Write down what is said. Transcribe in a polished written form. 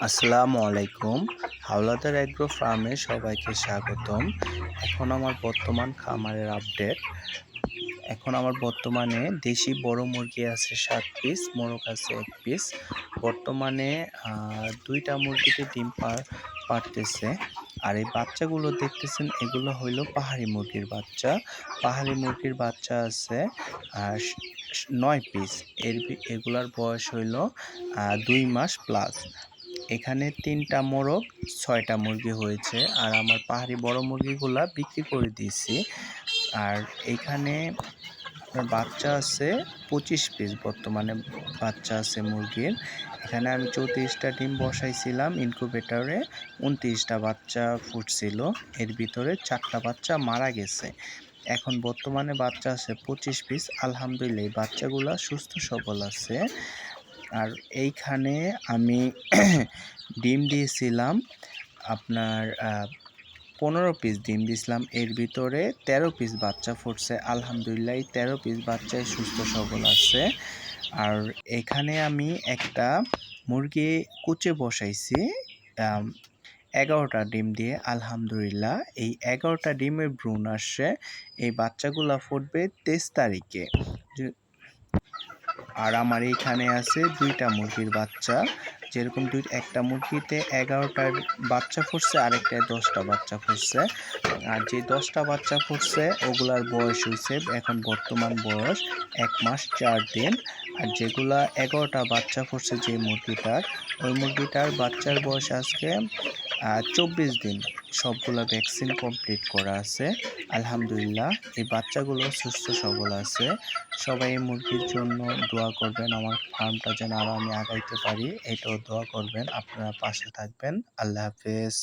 আসসালামু আলাইকুম। হাওলাদার এগ্রো ফার্মে সবাইকে স্বাগতম। এখন আমার বর্তমান খামারের আপডেট। এখন আমার বর্তমানে দেশি বড় মুরগি আছে ৭ পিস, মোরগ আছে ১ পিস। বর্তমানে ২ টা মুরগিতে ডিম পাড়তেছে। আর এই বাচ্চাগুলো দেখতেছেন এগুলো হইল পাহাড়ি মুরগির বাচ্চা। পাহাড়ি মুরগির বাচ্চা আছে আ স স ৯ পিস। এগুলার বয়স হইল ২ মাস প্লাস। এখানে ৩ টা মোরগ, ৬ টা মুরগি হয়েছে। আর আমার পাহাড়ি বড় মুরগিগুলা বিক্রি করে দিয়েছি। আর এইখানে আপনার বাচ্চা আছে ২৫ পিস, বর্তমানে বাচ্চা আছে মুরগির। এখানে আমি ৩৪ টা ডিম বসাইছিলাম ইনকিউবেটরে, ২৯ টা বাচ্চা ফুটছিল। এর ভিতরে ৪ টা বাচ্চা মারা গেছে। এখন বর্তমানে বাচ্চা আছে ২৫ পিস। আলহামদুলিল্লাহ এই বাচ্চাগুলা সুস্থ সবল আছে। আর এইখানে আমি ডিম দিয়েছিলাম আপনার ১৫ পিস ডিম দিয়েছিলাম। এর ভিতরে ১৩ পিস বাচ্চা ফুটছে। আলহামদুলিল্লাহ এই ১৩ পিস বাচ্চাই সুস্থ সবল আছে। আর এখানে আমি একটা মুরগি কুচে বসাইছি ১১টা ডিম দিয়ে। আলহামদুলিল্লাহ এই ১১টা ডিমের ভ্রূণ আসছে। এই বাচ্চাগুলা ফুটবে ২৩ তারিখে। আর আমার এইখানে আছে ২ টা মুরগির বাচ্চা। যেরকম একটা মুরগিতে ১১টার বাচ্চা ফুটছে, আরেকটায় ১০টা বাচ্চা ফুটছে। আর যে ১০টা বাচ্চা ফুটছে ওগুলার বয়স হইছে এখন বর্তমান বয়স ১ মাস ৪ দিন। আর যেগুলা ১১টা বাচ্চা ফুটছে যে মুরগিটার, ওই মুরগিটার বাচ্চার বয়স আজকে ২৪ দিন। সবগুলা ভ্যাকসিন কমপ্লিট করা আছে। আলহামদুলিল্লাহ এই বাচ্চাগুলো সুস্থ সবল আছে। সবাই এই মুরগির জন্য দোয়া করবেন, আমার ফার্মটা যেন আরও আমি আগাইতে পারি এটাও দোয়া করবেন। আপনারা পাশে থাকবেন। আল্লাহ হাফেজ।